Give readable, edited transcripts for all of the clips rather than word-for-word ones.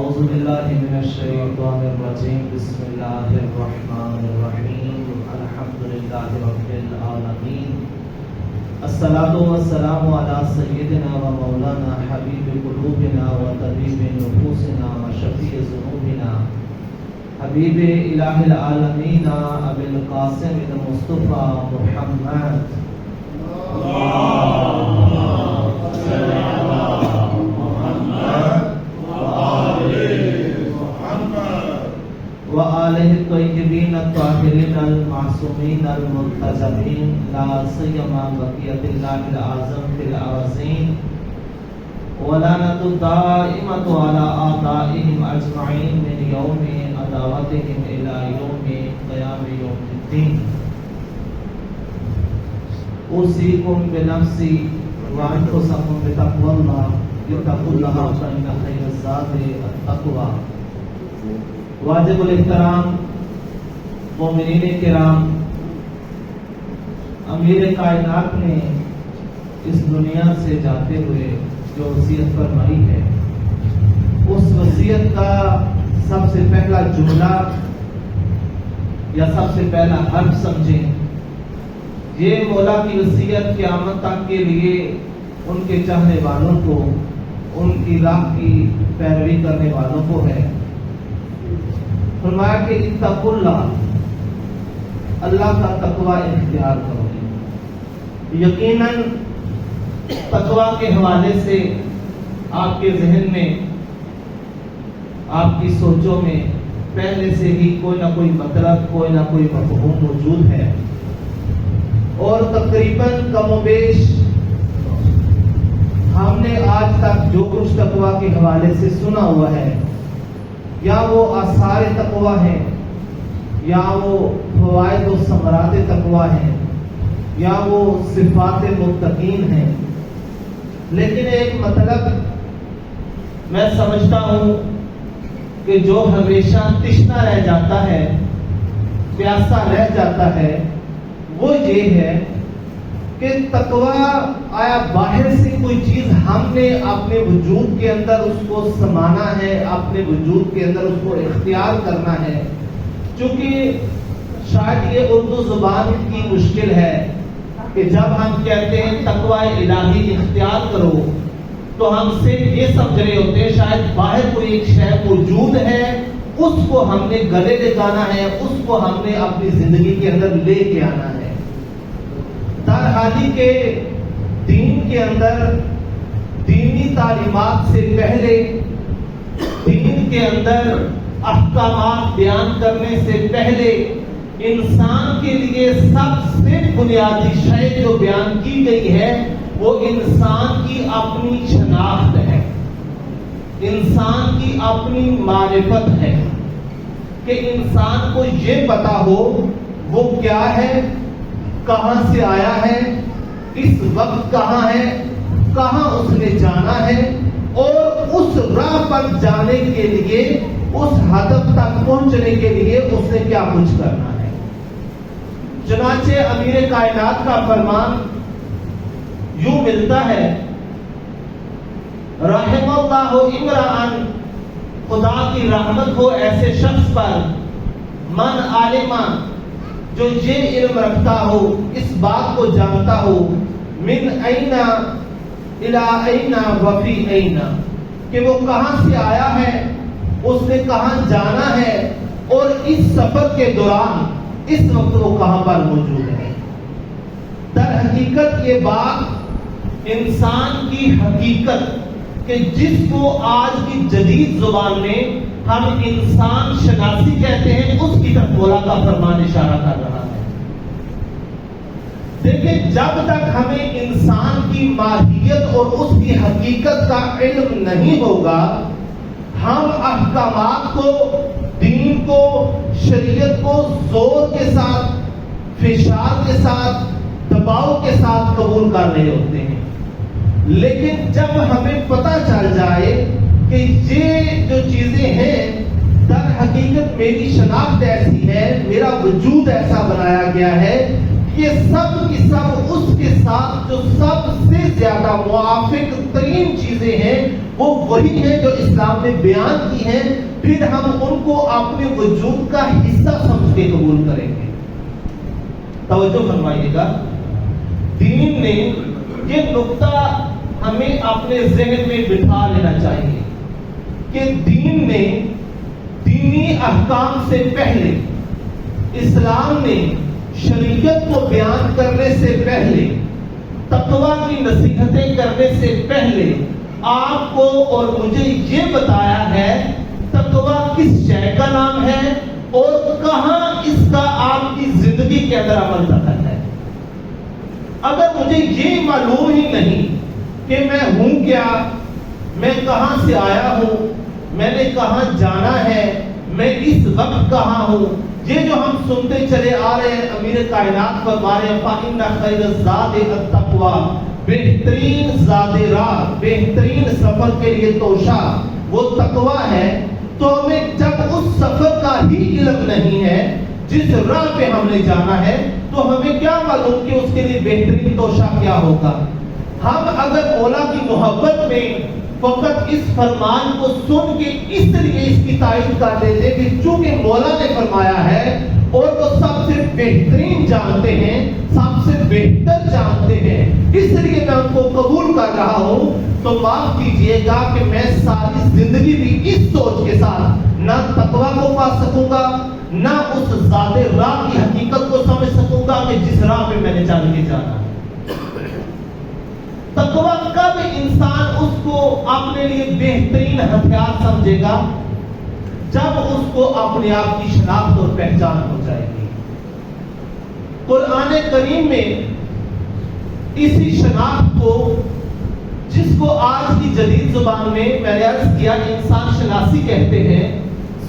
اعوذ باللہ من الشیطان الرجیم بسم اللہ الرحمن الرحیم الحمدللہ رب العالمین الصلاۃ والسلام علی سیدنا و مولانا حبیب قلوبنا و طبیب نفوسنا و شفیع ذنوبنا حبیب الہ العالمین ابی القاسم المصطفیٰ محمد وآلہ الطیبین الطاہرین المعصومین المنتجبین لا سیما بقیت اللہ العظم فی الارضین ولعنۃ الدائمۃ علی اعدائہم اجمعین من یوم عداوتہم الی یوم قیام یوم الدین اوصیکم بنفسی وانفسکم بتقوی اللہ اتقوا اللہ فإن خیر الزاد التقوی۔ واجب الاحترام مومنین کرام، امیر کائنات نے اس دنیا سے جاتے ہوئے جو وصیت فرمائی ہے، اس وصیت کا سب سے پہلا جملہ یا سب سے پہلا حرف سمجھیں، یہ مولا کی وصیت قیامت تک کے لیے ان کے چاہنے والوں کو، ان کی راہ کی پیروی کرنے والوں کو ہے۔ فرمایا کہ اتقوا اللہ، اللہ کا تقوی اختیار کرو۔ یقیناً تقوی کے حوالے سے آپ کے ذہن میں، آپ کی سوچوں میں پہلے سے ہی کوئی نہ کوئی مطلب، کوئی نہ کوئی مفہوم موجود ہے، اور تقریباً کم و بیش ہم نے آج تک جو کچھ تقوی کے حوالے سے سنا ہوا ہے، یا وہ آثار تقوی ہیں، یا وہ فوائد و ثمرات تقوی ہیں، یا وہ صفات متقین ہیں، لیکن ایک مطلب میں سمجھتا ہوں کہ جو ہمیشہ تشنا رہ جاتا ہے، پیاسا رہ جاتا ہے، وہ یہ ہے کہ تقوی آیا باہر سے کوئی چیز ہم نے اپنے وجود کے اندر اس کو سمانا ہے، اپنے وجود کے اندر اس کو اختیار کرنا ہے۔ چونکہ شاید یہ اردو زبان کی مشکل ہے کہ جب ہم کہتے ہیں تقوی الہی اختیار کرو تو ہم صرف یہ سمجھ رہے ہوتے ہیں شاید باہر کوئی ایک شے موجود ہے، اس کو ہم نے گلے لگانا ہے، اس کو ہم نے اپنی زندگی کے اندر لے کے آنا ہے۔ درحالی کے دین کے اندر دینی تعلیمات سے پہلے، دین کے اندر احکامات بیان کرنے سے پہلے، انسان کے لیے سب سے بنیادی شے جو بیان کی گئی ہے وہ انسان کی اپنی شناخت ہے، انسان کی اپنی معرفت ہے، کہ انسان کو یہ پتا ہو وہ کیا ہے، کہاں سے آیا ہے، اس وقت کہاں ہے، کہاں اس نے جانا ہے، اور اس راہ پر جانے کے لیے، اس ہدف تک پہنچنے کے لیے اس نے کیا کچھ کرنا ہے۔ چنانچہ امیر کائنات کا فرمان یوں ملتا ہے، رحم اللہ امرأن، خدا کی رحمت ہو ایسے شخص پر، من عالمہ، جو یہ علم رکھتا ہو، اس بات کو جانتا ہو، من این الی این وفی این، کہ وہ کہاں سے آیا ہے، اس نے کہاں جانا ہے، اور اس سفر کے دوران اس وقت وہ کہاں پر موجود ہے۔ در حقیقت یہ بات انسان کی حقیقت، کہ جس کو آج کی جدید زبان میں ہم انسان شناسی کہتے ہیں، اس کی طرف مولا کا فرمان اشارہ کر رہا ہے۔ دیکھیں، جب تک ہمیں انسان کی ماہیت اور اس کی حقیقت کا علم نہیں ہوگا، ہم احکامات کو، دین کو، شریعت کو زور کے ساتھ، فشار کے ساتھ، دباؤ کے ساتھ قبول کر رہے ہوتے ہیں۔ لیکن جب ہمیں پتہ چل جائے کہ یہ جو چیزیں ہیں در حقیقت میری شناخت ایسی ہے، میرا وجود ایسا بنایا گیا ہے، کہ سب کی سب اس کے ساتھ جو سب سے زیادہ موافق ترین چیزیں ہیں وہ وہی ہیں جو اسلام نے بیان کی ہیں، پھر ہم ان کو اپنے وجود کا حصہ سمجھ کے قبول کریں گے۔ توجہ فرمائیے گا، دین نے یہ نقطہ ہمیں اپنے ذہن میں بٹھا لینا چاہیے کہ دین نے دینی احکام سے پہلے، اسلام نے شریعت کو بیان کرنے سے پہلے، تقویٰ کی نصیحتیں کرنے سے پہلے آپ کو اور مجھے یہ بتایا ہے تقویٰ کس شے کا نام ہے اور کہاں اس کا آپ کی زندگی کے اندر عمل دخل ہے۔ اگر مجھے یہ معلوم ہی نہیں کہ میں ہوں کیا، میں کہاں سے آیا ہوں، میں نے کہاں جانا ہے، میں اس وقت کہاں ہوں، یہ جو ہم سنتے چلے آ رہے ہیں، امیر کائنات فرما رہے ہیں فَإِنَّ خَيْرَ الزَّادِ التَّقْوَىٰ، بہترین زاد راہ، بہترین سفر کے لیے توشہ وہ تقویٰ ہے۔ تو ہمیں جب اس سفر کا ہی علم نہیں ہے، جس راہ پہ ہم نے جانا ہے، تو ہمیں کیا معلوم کہ اس کے لیے بہترین توشہ کیا ہوگا۔ ہم اگر مولا کی محبت میں فقط اس فرمان کو سن کے اس لیے اس کی تائید کر لیتے کہ چونکہ مولا نے فرمایا ہے اور وہ سب سے بہترین جانتے ہیں، سب سے بہتر جانتے ہیں، اس لیے میں ان کو قبول کر رہا ہوں، تو معاف کیجئے گا کہ میں ساری زندگی بھی اس سوچ کے ساتھ نہ تقویٰ کو پا سکوں گا، نہ اس ذات راہ کی حقیقت کو سمجھ سکوں گا کہ جس راہ پہ میں نے چل کے جانا ہے۔ تقویٰ کب انسان اس کو اپنے لیے بہترین ہتھیار سمجھے گا؟ جب اس کو اپنے آپ کی شناخت اور پہچان ہو جائے گی۔ قرآن کریم میں اسی شناخت کو، جس کو آج کی جدید زبان میں نے عرض کیا انسان شناسی کہتے ہیں،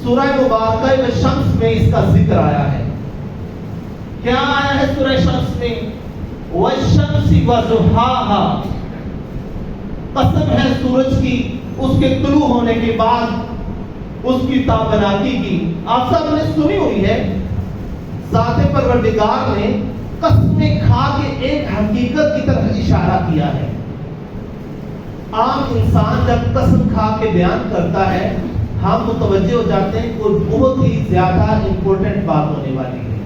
سورہ مبارکہ شمس میں اس کا ذکر آیا ہے۔ کیا آیا ہے سورہ شمس میں؟ والشمس وضحاها، قسم ہے سورج کی اس کے طلوع ہونے کے بعد اس کی تابناکی کی۔ آپ سب نے سنی ہوئی ہے، ذات پروردگار نے قسمیں کھا کے ایک حقیقت کی طرف اشارہ کیا ہے۔ عام انسان جب قسم کھا کے بیان کرتا ہے ہم متوجہ ہو جاتے ہیں کوئی بہت ہی زیادہ امپورٹنٹ بات ہونے والی ہے۔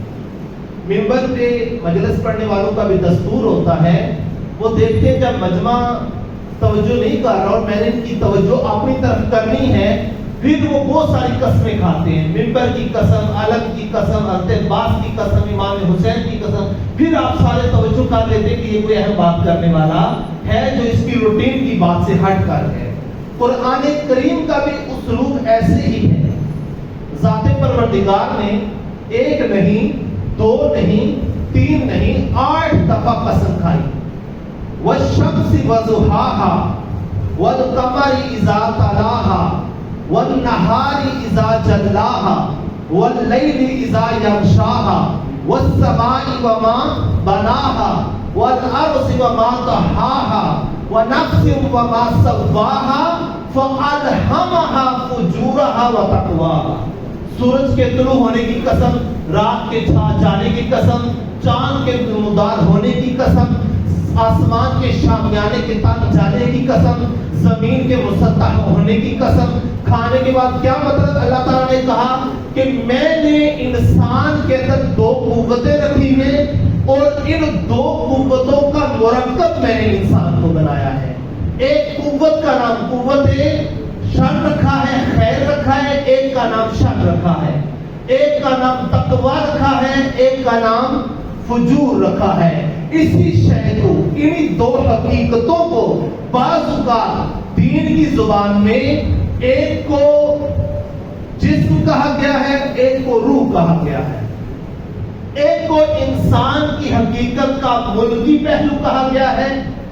ممبر پہ مجلس پڑھنے والوں کا بھی دستور ہوتا ہے، وہ دیکھتے ہیں جب مجمع توجہ نہیں کر رہا اور میں نے ان کی توجہ اپنی طرف کرنی ہے، پھر وہ بہت ساری قسمیں کھاتے ہیں، ممبر کی قسم، علم کی قسم، حضرت عباس کی قسم، امام حسین کی قسم، پھر آپ سارے توجہ کر لیتے ہیں کہ یہ کوئی اہم بات کرنے والا ہے جو اس کی روٹین کی بات سے ہٹ کر ہے۔ قرآن کریم کا بھی اسلوب ایسے ہی ہے۔ ذات پروردگار نے ایک نہیں، دو نہیں، تین نہیں، 8 دفعہ قسم کھائی۔ والشمس وضحاها والقمر اذا تلاها والنهار اذا جلاها والليل اذا يغشاها والسماء وما بناها والارض وما طحاها ونفس وما سواها فألهمها فجورها وتقواها۔ سورج کے طلوع ہونے کی قسم، رات کے چھا جانے کی قسم، چاند کے نمودار ہونے کی قسم، آسمان کے شامیانے کے تن جانے کی قسم، زمین کے مسطح ہونے کی قسم۔ کھانے کے بعد کیا مطلب؟ اللہ تعالیٰ نے کہا کہ میں نے انسان کے اندر 2 قوتیں رکھی ہیں اور ان 2 قوتوں کا مرکب میں نے انسان کو بنایا ہے۔ ایک قوت کا نام قوت شر رکھا ہے، خیر رکھا ہے، ایک کا نام شر رکھا ہے، ایک کا نام تقویٰ رکھا ہے، ایک کا نام فجور رکھا ہے۔ اسی شے کو، انہی 2 حقیقتوں کو بعض اوقات دین کی زبان میں ایک کو جسم کہا گیا ہے، ایک کو روح کہا گیا ہے، ایک کو انسان کی حقیقت کا ملکی پہلو کہا گیا ہے،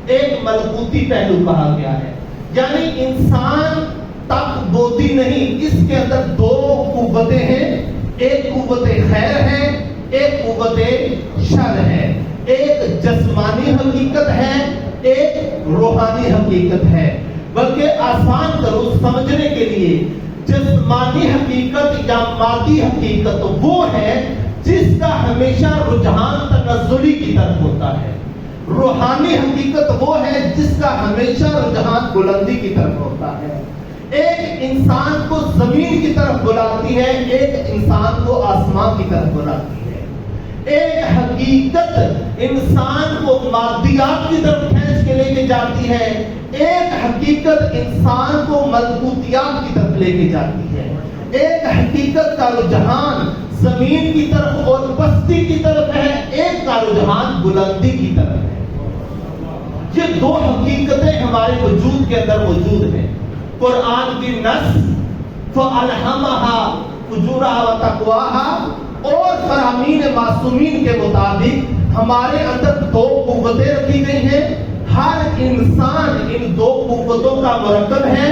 ایک ملکوتی پہلو کہا گیا ہے۔ یعنی انسان تک بوتی نہیں، اس کے اندر 2 قوتیں ہیں، ایک قوت خیر ہے، ایک قوت شر ہے، ایک جسمانی حقیقت ہے، ایک روحانی حقیقت ہے۔ بلکہ آسان کرو سمجھنے کے لیے، جسمانی حقیقت یا مادی حقیقت وہ ہے جس کا ہمیشہ رجحان تنزلی کی طرف ہوتا ہے. روحانی حقیقت وہ ہے جس کا ہمیشہ رجحان بلندی کی طرف ہوتا ہے. ایک انسان کو زمین کی طرف بلاتی ہے، ایک انسان کو آسمان کی طرف بلاتی ہے. ایک حقیقت انسان کو مادیات کی طرف کھینچ کے لے کے جاتی ہے، ایک حقیقت انسان کو ملکوتیات کی طرف لے کے جاتی ہے. ایک حقیقت کا رجحان زمین کی طرف اور پستی کی طرف ہے، ایک کا رجحان بلندی کی طرف ہے. یہ دو حقیقتیں ہمارے وجود کے اندر موجود ہیں. قرآن کی نص فَأَلْهَمَهَا فُجُورَهَا وَتَقْوَاهَا اور فرامین معصومین کے مطابق ہمارے اندر دو قوتیں رکھی گئی ہیں. ہر انسان ان دو قوتوں کا مرکب ہے.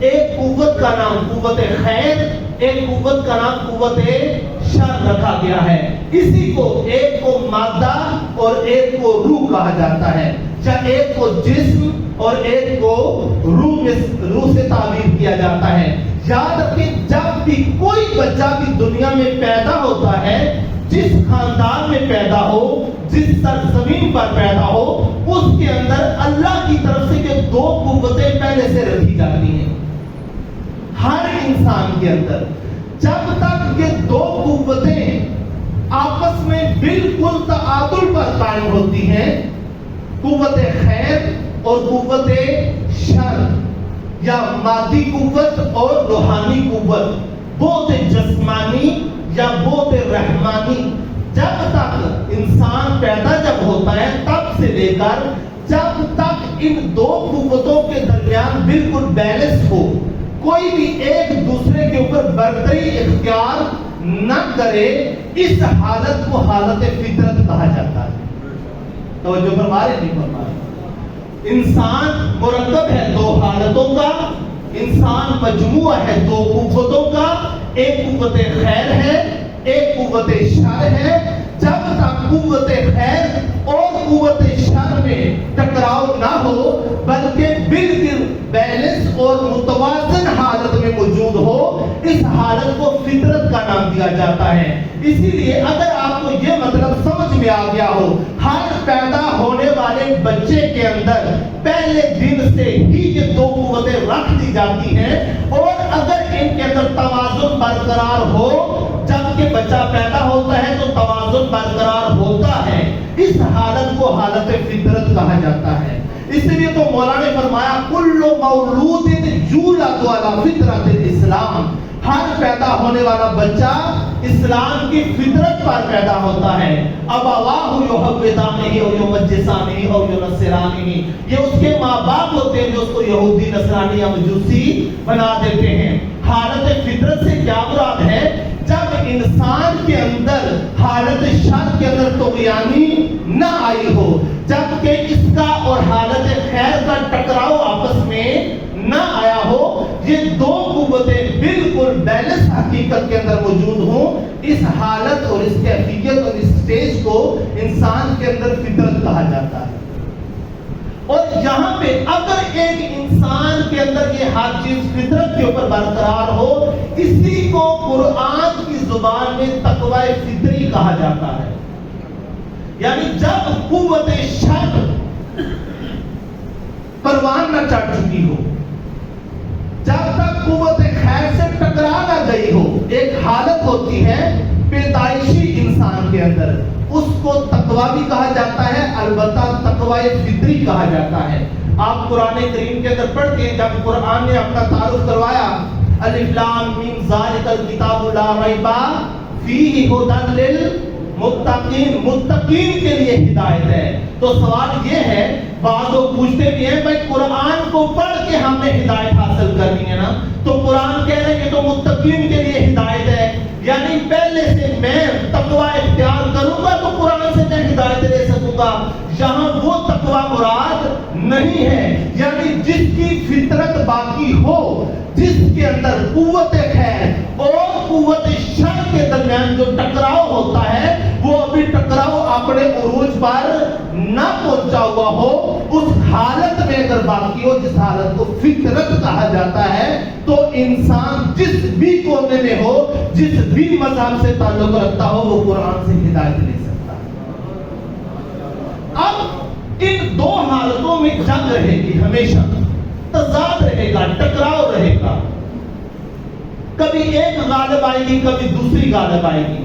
ایک قوت کا نام قوت خیر، ایک قوت کا نام قوت شر رکھا گیا ہے. اسی کو ایک کو مادہ اور ایک کو روح کہا جاتا ہے، یا ایک کو جسم اور ایک کو روح سے تعبیر کیا جاتا ہے. یاد رکھیں جب بھی کوئی بچہ بھی دنیا میں پیدا ہوتا ہے، جس خاندان میں پیدا ہو، جس سرزمین پر پیدا ہو، اس کے اندر اللہ کی طرف سے یہ دو قوتیں پہلے سے رکھی جاتی ہیں. ہر انسان کے اندر جب تک یہ دو قوتیں آپس میں بالکل تعادل پر قائم ہوتی ہیں، قوت خیر اور قوت شر، یا مادی قوت اور روحانی قوت، بہت جسمانی یا بہت رحمانی، جب تک انسان پیدا جب ہوتا ہے تب سے لے کر جب تک ان دو قوتوں کے درمیان بالکل بیلنس ہو، کوئی بھی ایک دوسرے کے اوپر برتری اختیار نہ کرے، اس حالت کو حالت فطرت کہا جاتا ہے. توجہ فرمائے نہیں فرمائے؟ انسان مرکب ہے دو حالتوں کا، انسان مجموعہ ہے دو قوتوں کا، ایک قوت خیر ہے، ایک قوت شر ہے. جب تک قوت خیر اور قوت شر میں ٹکراؤ نہ ہو، بلکہ بالکل بیلنس اور متوازن حالت میں موجود ہو، اس حالت کو فطرت کا نام دیا جاتا ہے. اسی لیے اگر آپ کو یہ مطلب سمجھ میں آ گیا ہو، ہر پیدا ہونے والے بچے کے اندر پہلے دن سے ہی یہ دو قوتیں رکھ دی جاتی ہیں، اور اگر ان کے اندر توازن برقرار ہو، جب کہ بچہ پیدا ہوتا ہے تو توازن برقرار ہوتا ہے، اس حالت کو حالت فطرت کہا جاتا ہے. اس لیے تو مولانا نے فرمایا کل مولود یولد علی فطرت الاسلام، ہر پیدا ہونے والا بچہ اسلام کی فطرت پر پیدا ہوتا ہے. ابواہ یحودانہ اور یمجسانہ اور ینصرانہ، یہ اس کے ماں باپ ہوتے ہیں جو اس کو یہودی، نصرانی یا مجوسی بنا دیتے ہیں. حالت فطرت سے کیا مراد ہے؟ جب انسان کے اندر حالت شر کے اندر طغیانی نہ آئی ہو، جبکہ اس کا اور حالت خیر کا ٹکراؤ آپس میں نہ آیا ہو، یہ دو قوتیں بالکل بیلنس حقیقت کے اندر موجود ہوں، اس حالت اور اس کیفیت اور اس سٹیج کو انسان کے اندر فطرت کہا جاتا ہے. اور یہاں پہ اگر ایک انسان کے اندر یہ ہر چیز فطرت کے اوپر برقرار ہو، اسی کو قرآن کی زبان میں تقوی فطری کہا جاتا ہے. یعنی جب قوت شر پروان نہ چڑھ چکی ہو، جب تک قوت خیر سے ٹکرا نہ گئی ہو، ایک حالت ہوتی ہے پیدائشی انسان کے اندر، اس کو تقوی بھی کہا جاتا ہے، البتہ تقوی فطری کہا جاتا ہے. آپ قرآن کریم کے اندر پڑھتے ہیں، جب قرآن نے اپنا تعارف کروایا، الف لام میم ذالک الکتاب لا ریب فیہ ھدی للمتقین، متقین کے لیے ہدایت ہے. تو سوال یہ ہے، بعض لوگ پوچھتے بھی ہیں بھائی قرآن کو پڑھ کے ہم نے ہدایت حاصل کرنی ہے نا، تو قرآن کہہ رہے ہیں کہ تو متقین کے لیے ہدایت ہے، یعنی پہلے سے میں تقوی اختیار کروں گا تو قرآن سے میں ہدایت لے سکوں گا. یہاں وہ تقوی مراد نہیں ہے، یعنی جس کی فطرت باقی ہو، جس کے اندر قوت خیر اور قوت شر کے درمیان جو ٹکراؤ ہوتا ہے، وہ ابھی ٹکراؤ اپنے عروج پر نہ پہنچا ہوا ہو، اس حالت میں اگر باقی ہو جس حالت کو فطرت کہا جاتا ہے، تو انسان جس بھی کونے میں ہو، جس بھی مذہب سے تعلق رکھتا ہو، وہ قرآن سے ہدایت لے سکتا ہے۔ اب ان دو حالتوں میں جنگ رہے گی، ہمیشہ تضاد رہے گا، ٹکراؤ رہے گا، کبھی ایک غالب آئے گی، کبھی دوسری غالب آئے گی،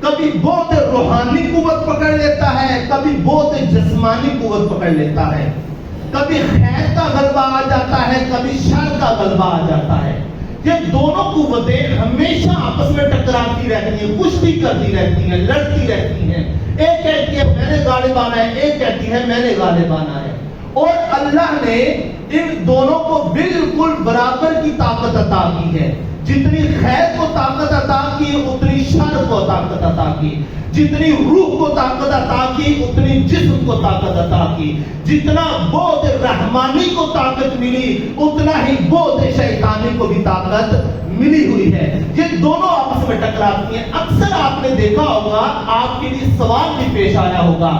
کبھی بہت روحانی قوت پکڑ لیتا ہے، کبھی بہت جسمانی قوت پکڑ لیتا ہے، کبھی خیر کا غلبہ آ جاتا ہے، کبھی شر کا غلبہ آ جاتا ہے۔ یہ دونوں قوتیں ہمیشہ آپس میں ٹکراتی رہتی ہیں، کشتی کرتی رہتی ہیں، لڑتی رہتی ہیں۔ ایک کہتی ہے میں نے غالب آنا ہے، ایک کہتی ہے میں نے غالب آنا ہے، اور اللہ نے ان دونوں کو بالکل برابر کی طاقت عطا کی ہے۔ جتنی خیر کو طاقت عطا کی، اتنی شر کو طاقت عطا کی، جتنی روح کو طاقت عطا کی، اتنی جسم کو طاقت عطا کی، جتنا بودھ رحمانی کو طاقت ملی، اتنا ہی بودھ شیطانی کو بھی طاقت ملی ہوئی ہے۔ یہ دونوں آپس میں ٹکراتی ہیں۔ اکثر آپ نے دیکھا ہوگا، آپ کے لیے سوال بھی پیش آیا ہوگا،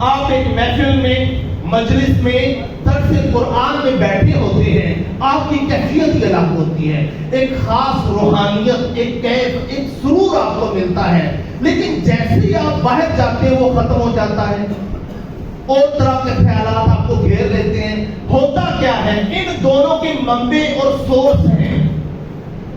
آپ ایک محفل میں، مجلس میں، درس قرآن میں بیٹھے ہوتے ہیں، آپ کی کیفیت ہی الگ ہوتی ہے، ایک خاص روحانیت، ایک کیف، ایک سرور آپ کو ملتا ہے، لیکن جیسے ہی آپ باہر جاتے ہیں وہ ختم ہو جاتا ہے، اور طرح کے خیالات آپ کو گھیر لیتے ہیں۔ ہوتا کیا ہے؟ ان دونوں کے منبع اور سورس ہیں۔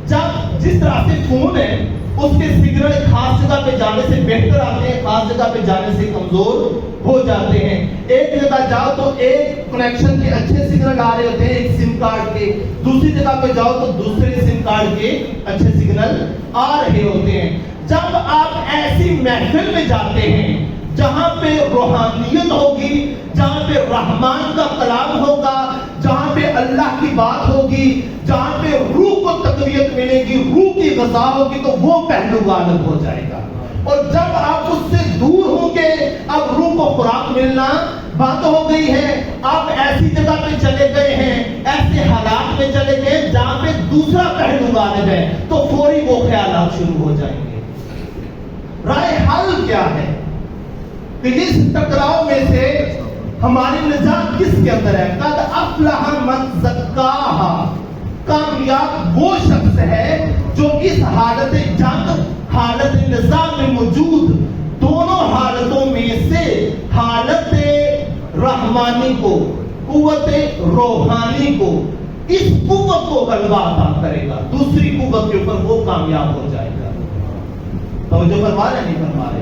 جب جس طرح سے فون ہے، اس کے سگنل خاص جگہ پہ جانے سے بہتر آتے ہیں، خاص جگہ پہ جانے سے کمزور ہو جاتے ہیں۔ ایک جگہ جاؤ تو ایک کنیکشن کے اچھے سگنل آ رہے ہوتے ہیں ایک سم کارڈ کے، دوسری جگہ پہ جاؤ تو دوسرے سم کارڈ کے اچھے سگنل آ رہے ہوتے ہیں۔ جب آپ ایسی محفل میں جاتے ہیں جہاں پہ روحانیت ہوگی، جہاں پہ رحمان کا کلام ہوگا، جہاں پہ اللہ کی بات ہوگی، جہاں پہ روح کو تقویت ملے گی، روح کی غذا ہوگی، تو وہ پہلو غالب ہو جائے گا۔ اور جب آپ اس سے دور ہوں گے، اب روح کو خوراک ملنا بند ہو گئی ہے، آپ ایسی جگہ پہ چلے گئے ہیں، ایسے حالات میں چلے گئے جہاں پہ دوسرا پہلو غالب ہے، تو فوری وہ خیالات شروع ہو جائیں گے۔ رائے حل کیا ہے کہ اس ٹکراؤ میں سے ہماری نجات کس کے اندر ہے؟ قد افلح من زکاہا، کامیاب وہ شخص ہے جو اس حالت جنگ، حالت نزاع میں موجود دونوں حالتوں میں سے حالت رحمانی کو، قوت روحانی کو، اس قوت کو غلبہ عطا کرے گا، دوسری قوت کے اوپر وہ کامیاب ہو جائے گا۔ توجہ فرما رہے نہیں فرما رہے؟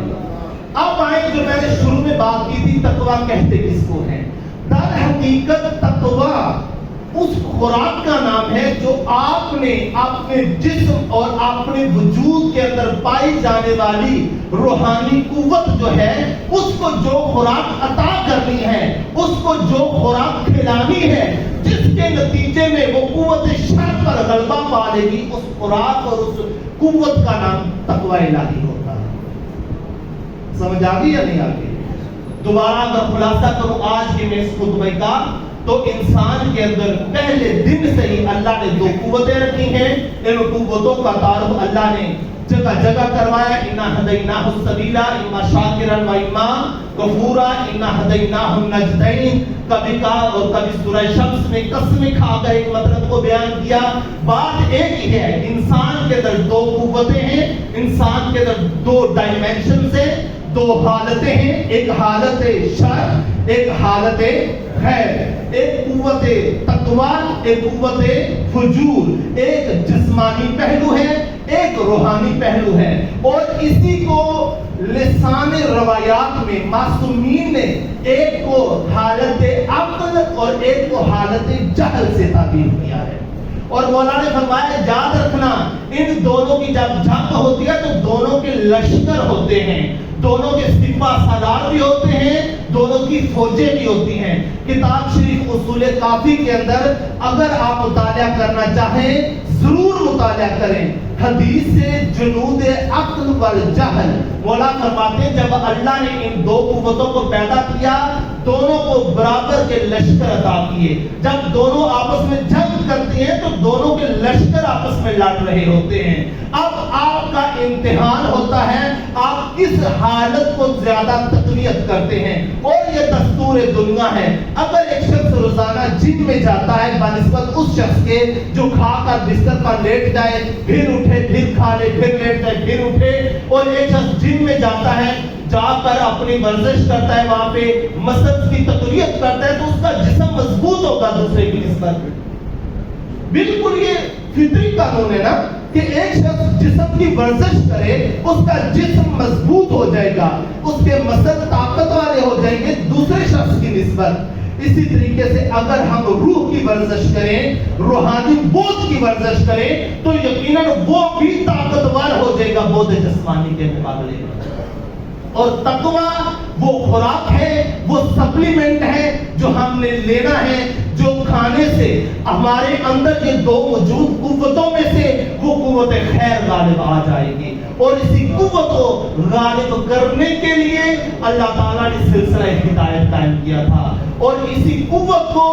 اب آئیں، جو میں نے شروع میں بات کی تھی، تقویٰ کہتے کس کو ہیں؟ در حقیقت تقویٰ اس خوراک کا نام ہے جو آپ نے اپنے جسم اور اپنے وجود کے اندر پائی جانے والی روحانی قوت جو ہے، اس کو جو خوراک عطا کرنی ہے، اس کو جو خوراک کھلانی ہے، جس کے نتیجے میں وہ قوت شر پر غلبہ پا لے گی، اس خوراک اور اس قوت کا نام تقویٰ الہی ہوتا ہے۔ سمجھ آ گئی یا نہیں آ گئی؟ دوبارہ اگر خلاصہ کروں آج کے میں اس خطبے کا، تو انسان کے اندر پہلے دن سے ہی اللہ نے دو قوتیں رکھی ہیں۔ ان قوتوں کا تعارف اللہ نے جگہ جگہ کروایا۔ انا ہدیناہ السبیل اما شاکرا و اما کفورا، انا ہدیناہ النجدین، کبھی کہا اور کبھی سورہ شمس میں قسم کھا کر ایک مطلب کو بیان کیا۔ بات ایک ہی ہے، انسان کے اندر دو قوتیں ہیں، انسان کے اندر دو ڈائمینشنز ہیں، دو حالتیں ہیں، ایک حالت شر، ایک حالت خیر، ایک قوت تقویٰ، ایک قوت فجور، ایک جسمانی پہلو ہے، ایک روحانی پہلو ہے۔ اور اسی کو لسان روایات میں معصومین نے ایک کو حالت عقل اور ایک کو حالت جہل سے تعبیر کیا ہے۔ اور مولا نے فرمایا یاد رکھنا، ان دونوں کی جب جنگ ہوتی ہے تو دونوں کے لشکر ہوتے ہیں، دونوں کے سپہ سالار بھی ہوتے ہیں، دونوں کی فوجیں بھی ہوتی ہیں۔ کتاب شریف اصول کافی کے اندر اگر آپ مطالعہ کرنا چاہیں ضرور مطالعہ کریں، حدیث سے جنود عقل والجہل۔ مولا فرماتے ہیں جب اللہ نے ان دو قوتوں کو پیدا کیا، دونوں کو برابر کے لشکر عطا کیے. جب دونوں آپس میں جنگ کرتے ہیں تو دونوں کے لشکر آپس میں لڑ رہے ہوتے ہیں. اب آپ کا امتحان ہوتا ہے آپ کس حالت کو زیادہ تقویت کرتے ہیں. اور یہ دستور دنیا ہے. اگر ایک شخص روزانہ جم میں جاتا ہے بنسبت اس شخص کے جو کھا کر بستر پر لیٹ جائے پھر اٹھے پھر کھا لے پھر لیٹ جائے پھر اٹھے، اور ایک شخص جم میں جاتا ہے جا کر اپنی ورزش کرتا ہے وہاں پہ مسلز کی تقویت کرتا ہے تو اس کا جسم مضبوط ہوگا دوسرے کی نسبت. بالکل یہ فطری قانون ہے نا کہ ایک شخص جسم کی ورزش کرے اس کا جسم مضبوط ہو جائے گا، اس کے مسل طاقت والے ہو جائیں گے دوسرے شخص کی نسبت. اسی طریقے سے اگر ہم روح کی ورزش کریں، روحانی بودھ کی ورزش کریں تو یقیناً وہ بھی طاقتور ہو جائے گا بودھ جسمانی کے مقابلے میں. اور تقویٰ وہ خوراک ہے، وہ سپلیمنٹ ہے جو ہم نے لینا ہے، جو کھانے سے ہمارے اندر یہ دو موجود قوتوں میں سے وہ قوت خیر غالب آ جائے گی. اور اسی قوت کو غالب کرنے کے لیے اللہ تعالیٰ نے سلسلہ ہدایت قائم کیا تھا. اور اسی قوت کو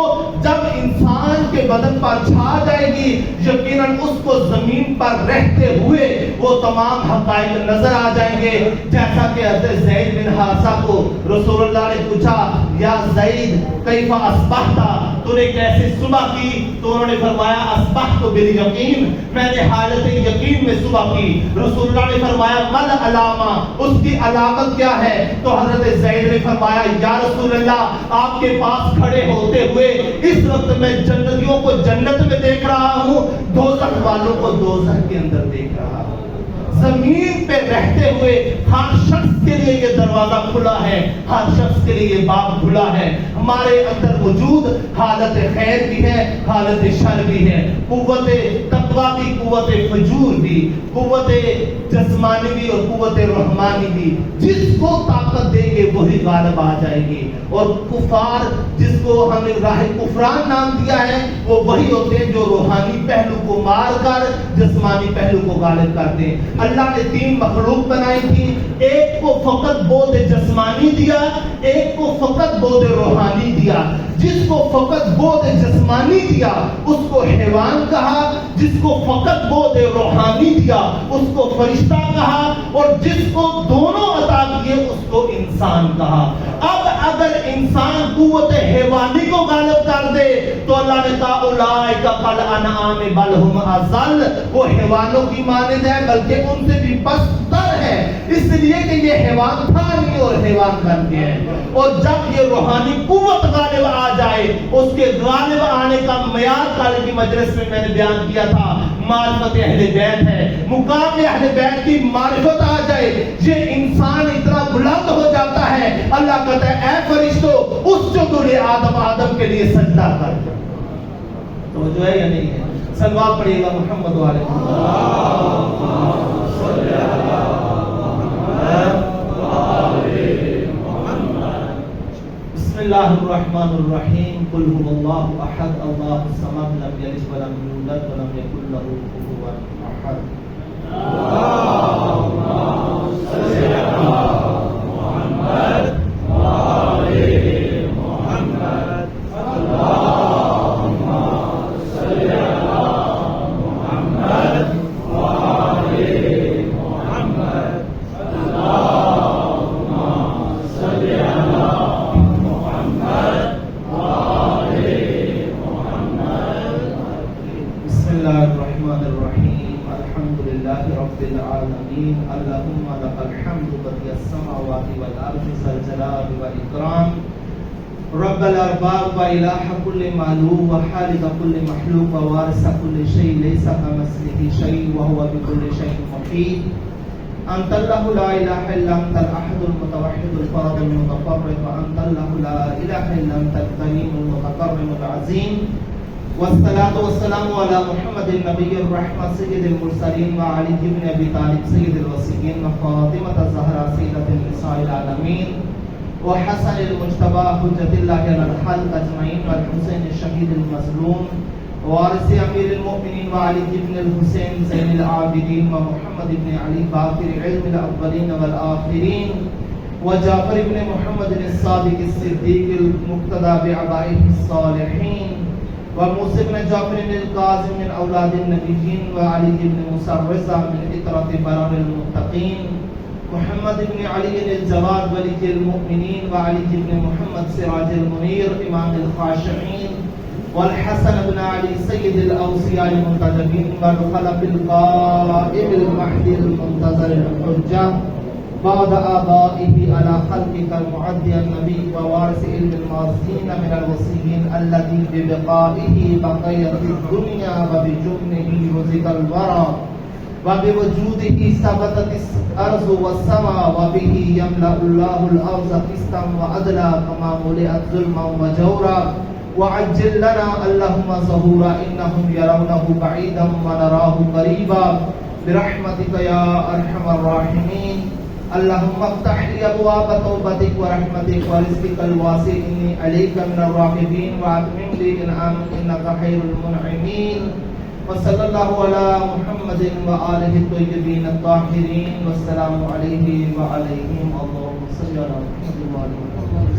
جب انسان کے بدن پر چھا جائے گی یقیناً اس کو زمین پر رہتے ہوئے وہ تمام حقائق نظر آ جائیں گے. جیسا کہ حضرت زید بن حارثہ کو رسول اللہ نے پوچھا یا زید کیف اصبحت، تو نے کیسے صبح کی؟ تو انہوں نے فرمایا اصبحت بالیقین، میں نے حالت یقین میں صبح کی. رسول اللہ نے فرمایا مل علامہ، اس کی علامت کیا ہے؟ تو حضرت زید نے فرمایا یا رسول اللہ آپ کے پاس کھڑے ہوتے ہوئے اس وقت میں جنتیوں کو جنت میں دیکھ رہا ہوں، دوزخ والوں کو دوزخ کے اندر دیکھ رہا ہوں. زمین پہ رہتے ہوئے ہر شخص کے لیے یہ دروازہ کھلا ہے، ہر شخص کے لیے یہ باب کھلا ہے. ہمارے اندر موجود حالت خیر بھی ہے، حالت شر بھی ہے، قوت تقویٰ بھی، قوت فجور بھی، قوت جسمانی بھی اور قوت روحانی بھی. جس کو طاقت دیں گے وہی غالب آ جائے گی. اور کفار جس کو ہم نے راہ کفران نام دیا ہے وہ وہی ہوتے ہیں جو روحانی پہلو کو مار کر جسمانی پہلو کو غالب کرتے ہیں. اللہ نے تین مخلوق بنائی تھی، ایک کو فقط بود جسمانی دیا، ایک کو فقط بود روحانی دیا. جس کو فقط بود جسمانی دیا اس کو حیوان کہا، جس کو فقط بود روحانی دیا اس کو فرشتہ کہا، اور جس کو دونوں عطا کیے اس کو انسان کہا. اب اگر انسان قوت حیوانی کو غالب کر دے تو اللہ نے کہا اولئک کالانعام بل هم اضل، وہ حیوانوں کی مانند ہے بلکہ ان سے بھی پستر ہے، اس لیے کہ یہ حیوان تھا نہیں اور حیوان بن گیا ہے. اور جب یہ روحانی قوت غالب آ جائے اس کے غالب آنے کا معیار کل کی مجلس میں نے بیان کیا تھا معرفت اہل بیت ہے. مقام اہل بیت کی معرفت آ جائے یہ انسان اتنا بلند ہو جاتا ہے اللہ کہتا ہے اے فرشتو اسجدوا لآدم، آدم کے لیے سجدہ کر. تو جو ہے یا نہیں ہے؟ صلوات پڑھیے گا محمد والے بسم اللہ الرحمن الرحیم. قل هو اللہ احد اللہ الصمد لم یلد ولم یولد ولم یکن له کفوا احد. اللهم صل علی محمد وآل محمد. اللهم صل علی محمد وآل محمد. اللهم صل علی الرحمن الرحیم. الحمدللہ رب العالمین. اللہم لک الحمد بدیع السماوات والارض ذا الجلال والاکرام. رب الارباب و الہ کل معلوم و خالق کل مخلوق و وارث کل شیء لیس کمثلہ شیء وهو بكل شیء محیط. انت اللہ لا الہ الا انت الاحد المتوحد الفرد المتفرد وانت اللہ لا الہ الا انت الکریم المتکرم العظیم. والصلاة والسلام على محمد النبي الرحمة سيد المرسلين وعلي بن أبي طالب سيد الوصيين وفاطمة الزهراء سيدة النساء العالمين وحسن المجتبى حجة الله على الخلق أجمعين والحسين الشهيد المظلوم وارث أمير المؤمنين وعلي بن الحسين زين العابدين ومحمد بن علي باقر علم الأولين والآخرين وجعفر بن محمد الصادق الصديق المقتدى بآبائه الصالحين وموسى بن جعفر الكاظم من أولاد النبيين وعلي بن موسى الرضا من إطرة برر المتقين محمد بن علي الجواد ولي المؤمنين وعلي بن محمد سراج المنير إمام الخاشعين والحسن بن علي سيد الأوصياء المنتدبين والخلف القائم المهدي المنتظر الحجة بعد آبائه على خلقك المعدي النبي ووارث علم المارثين من الوصيين الذي ببقائه بقيت الدنيا وبجبنه رزق الورى وبوجوده ثبتت الأرض والسماء وبه يملأ الله الأرض قسطا وعدلا كما ملئت ظلما وجورا وعجل لنا اللهم ظهورا إنهم يرونه بعيدا ونراه قريبا برحمتك يا أرحم الراحمين اللهم افتح لي أبواب توبتك ورحمتك ورزقك الواسع إني عليك من الراغبين وأتمم لي إنعامك إنك خير المنعمين وصلى الله على محمد وآله الطيبين الطاهرين والسلام عليه وعليهم اللهم صل على محمد وآل محمد.